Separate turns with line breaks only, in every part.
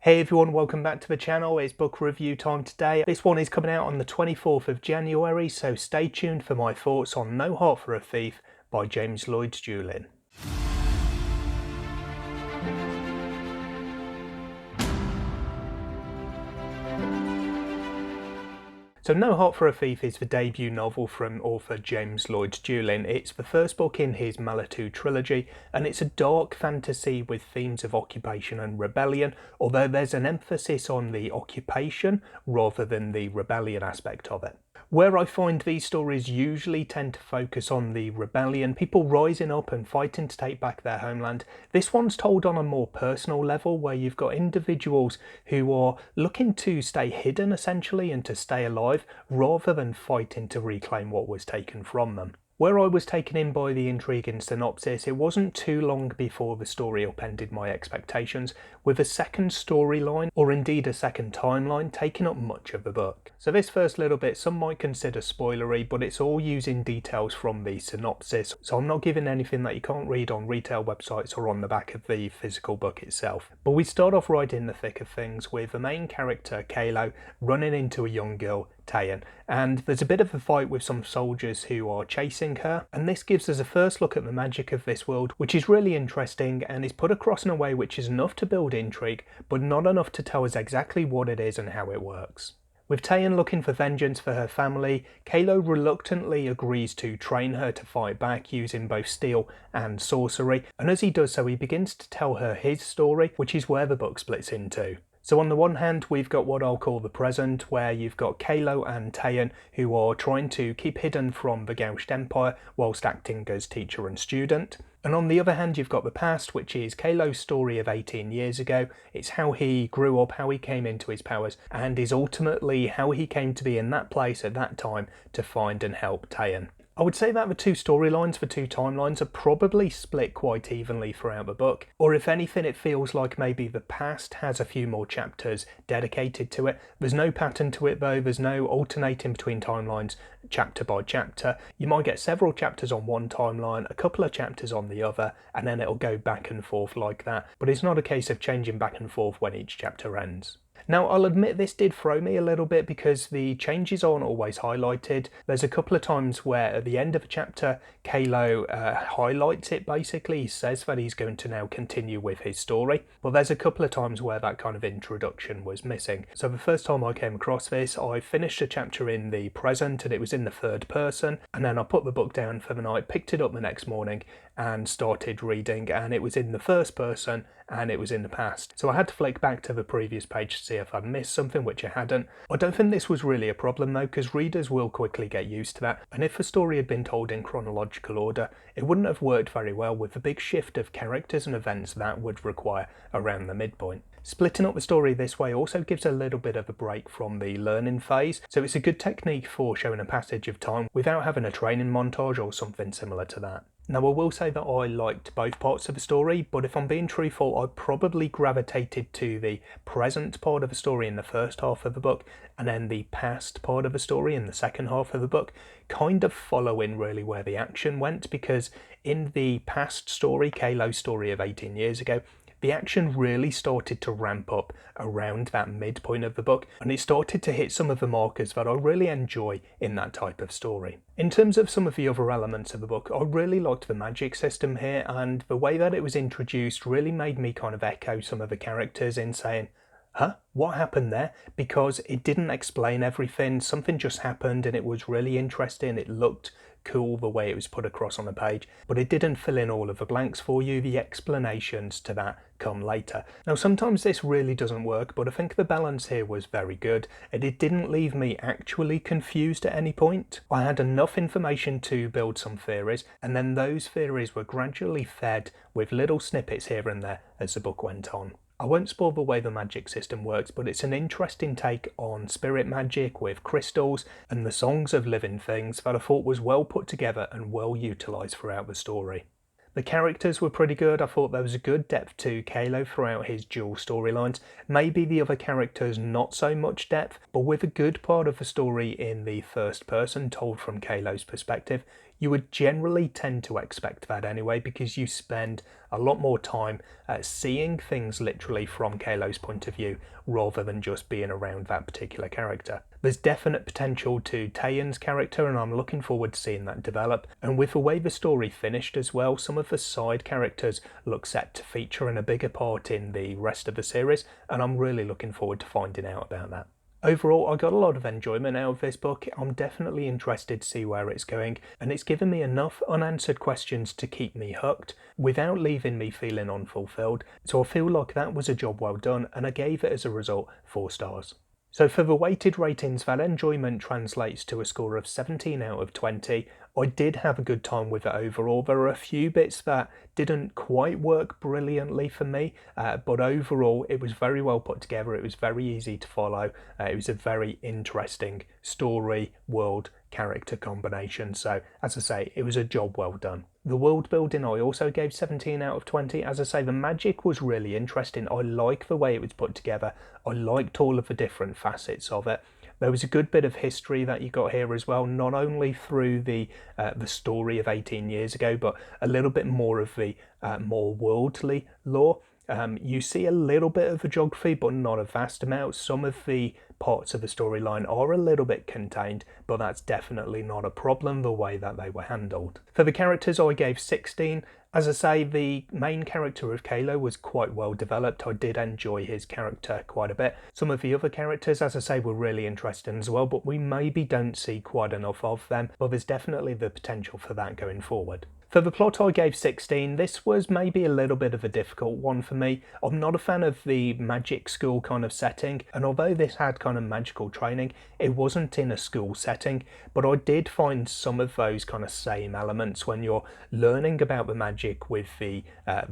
Hey everyone, welcome back to the channel. It's book review time today. This one is coming out on the 24th of January, so stay tuned for my thoughts on No Heart for a Thief by James Lloyd-Joulin. So No Heart for a Thief is the debut novel from author James Lloyd-Joulin. It's the first book in his Malitu trilogy, and it's a dark fantasy with themes of occupation and rebellion, although there's an emphasis on the occupation rather than the rebellion aspect of it. Where I find these stories usually tend to focus on the rebellion, people rising up and fighting to take back their homeland, this one's told on a more personal level where you've got individuals who are looking to stay hidden essentially and to stay alive rather than fighting to reclaim what was taken from them. Where I was taken in by the intrigue and synopsis, it wasn't too long before the story upended my expectations, with a second storyline, or indeed a second timeline, taking up much of the book. So this first little bit some might consider spoilery, but it's all using details from the synopsis, so I'm not giving anything that you can't read on retail websites or on the back of the physical book itself. But we start off right in the thick of things with the main character, Kalo, running into a young girl, Tayan, and there's a bit of a fight with some soldiers who are chasing her, and this gives us a first look at the magic of this world, which is really interesting and is put across in a way which is enough to build intrigue, but not enough to tell us exactly what it is and how it works. With Tayan looking for vengeance for her family, Kalo reluctantly agrees to train her to fight back using both steel and sorcery, and as he does so he begins to tell her his story, which is where the book splits into. So on the one hand, we've got what I'll call the present, where you've got Kalo and Tayan who are trying to keep hidden from the Gauched Empire whilst acting as teacher and student. And on the other hand, you've got the past, which is Kalo's story of 18 years ago. It's how he grew up, how he came into his powers, and is ultimately how he came to be in that place at that time to find and help Tayan. I would say that the two storylines, the two timelines, are probably split quite evenly throughout the book, or if anything it feels like maybe the past has a few more chapters dedicated to it. There's no pattern to it though, there's no alternating between timelines chapter by chapter. You might get several chapters on one timeline, a couple of chapters on the other, and then it'll go back and forth like that, but it's not a case of changing back and forth when each chapter ends. Now I'll admit this did throw me a little bit because the changes aren't always highlighted. There's a couple of times where at the end of a chapter Kalo highlights it basically, he says that he's going to now continue with his story, but there's a couple of times where that kind of introduction was missing. So the first time I came across this, I finished a chapter in the present and it was in the third person, and then I put the book down for the night, picked it up the next morning and started reading, and it was in the first person and it was in the past. So I had to flick back to the previous page to see if I'd missed something, which I hadn't. I don't think this was really a problem though, because readers will quickly get used to that, and if the story had been told in chronological order, it wouldn't have worked very well with the big shift of characters and events that would require around the midpoint. Splitting up the story this way also gives a little bit of a break from the learning phase, so it's a good technique for showing a passage of time without having a training montage or something similar to that. Now I will say that I liked both parts of the story, but if I'm being truthful, I probably gravitated to the present part of the story in the first half of the book, and then the past part of the story in the second half of the book, kind of following really where the action went, because in the past story, Kalo's story of 18 years ago, the action really started to ramp up around that midpoint of the book, and it started to hit some of the markers that I really enjoy in that type of story. In terms of some of the other elements of the book, I really liked the magic system here, and the way that it was introduced really made me kind of echo some of the characters in saying, huh? What happened there? Because it didn't explain everything, something just happened and it was really interesting, it looked cool the way it was put across on the page, but it didn't fill in all of the blanks for you. The explanations to that come later. Now sometimes this really doesn't work, but I think the balance here was very good, and it didn't leave me actually confused at any point. I had enough information to build some theories, and then those theories were gradually fed with little snippets here and there as the book went on. I won't spoil the way the magic system works, but it's an interesting take on spirit magic with crystals and the songs of living things that I thought was well put together and well utilised throughout the story. The characters were pretty good. I thought there was a good depth to Kalo throughout his dual storylines. Maybe the other characters not so much depth, but with a good part of the story in the first person told from Kalo's perspective, you would generally tend to expect that anyway, because you spend a lot more time seeing things literally from Kalo's point of view rather than just being around that particular character. There's definite potential to Taeyeon's character, and I'm looking forward to seeing that develop. And with the way the story finished as well, some of the side characters look set to feature in a bigger part in the rest of the series, and I'm really looking forward to finding out about that. Overall, I got a lot of enjoyment out of this book. I'm definitely interested to see where it's going, and it's given me enough unanswered questions to keep me hooked without leaving me feeling unfulfilled. So I feel like that was a job well done, and I gave it as a result 4 stars. So for the weighted ratings, that enjoyment translates to a score of 17 out of 20. I did have a good time with it overall. There are a few bits that didn't quite work brilliantly for me, but overall it was very well put together. It was very easy to follow. It was a very interesting story, world, character combination. So as I say, it was a job well done. The world building I also gave 17 out of 20. As I say, the magic was really interesting. I like the way it was put together. I liked all of the different facets of it. There was a good bit of history that you got here as well, not only through the story of 18 years ago, but a little bit more of the more worldly lore. You see a little bit of the geography, but not a vast amount. Some of the parts of the storyline are a little bit contained, but that's definitely not a problem the way that they were handled. For the characters, I gave 16. As I say, the main character of Kalo was quite well developed. I did enjoy his character quite a bit. Some of the other characters, as I say, were really interesting as well, but we maybe don't see quite enough of them, but there's definitely the potential for that going forward. For the plot, I gave 16. This was maybe a little bit of a difficult one for me. I'm not a fan of the magic school kind of setting, and although this had kind of magical training, it wasn't in a school setting, but I did find some of those kind of same elements when you're learning about the magic with the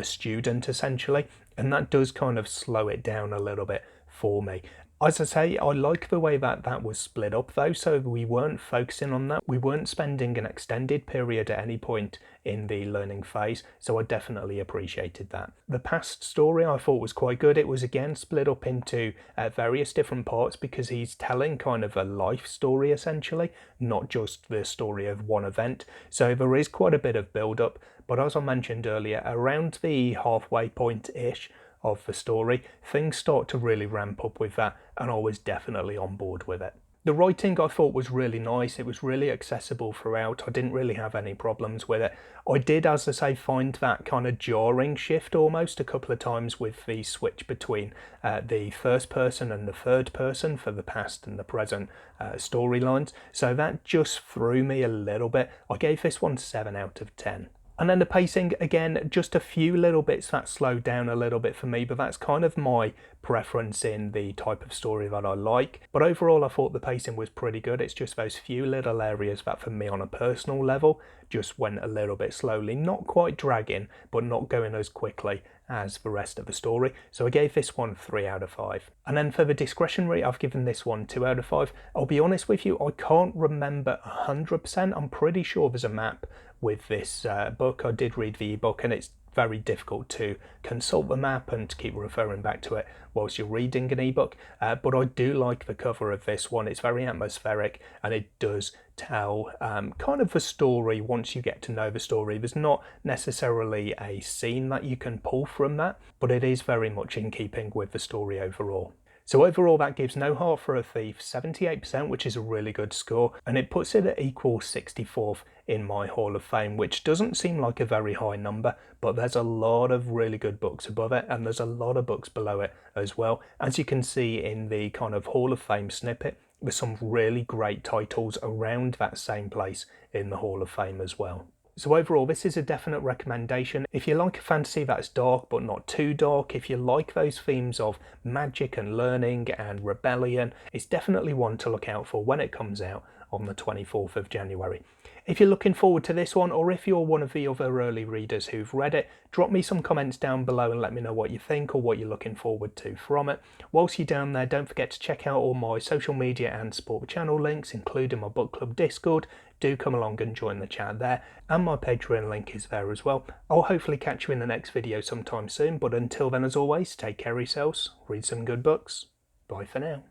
student essentially, and that does kind of slow it down a little bit for me. As I say, I like the way that that was split up though, so we weren't focusing on that. We weren't spending an extended period at any point in the learning phase, so I definitely appreciated that. The past story I thought was quite good. It was again split up into various different parts because he's telling kind of a life story essentially, not just the story of one event. So there is quite a bit of build up, but as I mentioned earlier, around the halfway point-ish of the story, things start to really ramp up with that, and I was definitely on board with it. The writing I thought was really nice. It was really accessible throughout. I didn't really have any problems with it. I did, as I say, find that kind of jarring shift almost a couple of times with the switch between the first person and the third person for the past and the present storylines. So that just threw me a little bit. I gave this one 7 out of 10. And then the pacing, again, just a few little bits that slowed down a little bit for me, but that's kind of my preference in the type of story that I like. But overall, I thought the pacing was pretty good. It's just those few little areas that for me on a personal level just went a little bit slowly, not quite dragging, but not going as quickly as the rest of the story. So I gave this one 3 out of 5. And then for the discretionary, I've given this one 2 out of 5. I'll be honest with you, I can't remember 100%. I'm pretty sure there's a map with this book. I did read the ebook, and it's very difficult to consult the map and to keep referring back to it whilst you're reading an ebook, but I do like the cover of this one. It's very atmospheric, and it does tell kind of a story once you get to know the story. There's not necessarily a scene that you can pull from that, but it is very much in keeping with the story overall. So overall, that gives No Heart for a Thief 78%, which is a really good score, and it puts it at equal 64th in my Hall of Fame, which doesn't seem like a very high number, but there's a lot of really good books above it, and there's a lot of books below it as well. As you can see in the kind of Hall of Fame snippet, there's some really great titles around that same place in the Hall of Fame as well. So overall, this is a definite recommendation. If you like a fantasy that's dark but not too dark, if you like those themes of magic and learning and rebellion, it's definitely one to look out for when it comes out on the 24th of January. If you're looking forward to this one, or if you're one of the other early readers who've read it, drop me some comments down below and let me know what you think or what you're looking forward to from it. Whilst you're down there, don't forget to check out all my social media and support the channel links, including my book club Discord. Do come along and join the chat there, and my Patreon link is there as well. I'll hopefully catch you in the next video sometime soon, but until then, as always, take care of yourselves, read some good books. Bye for now.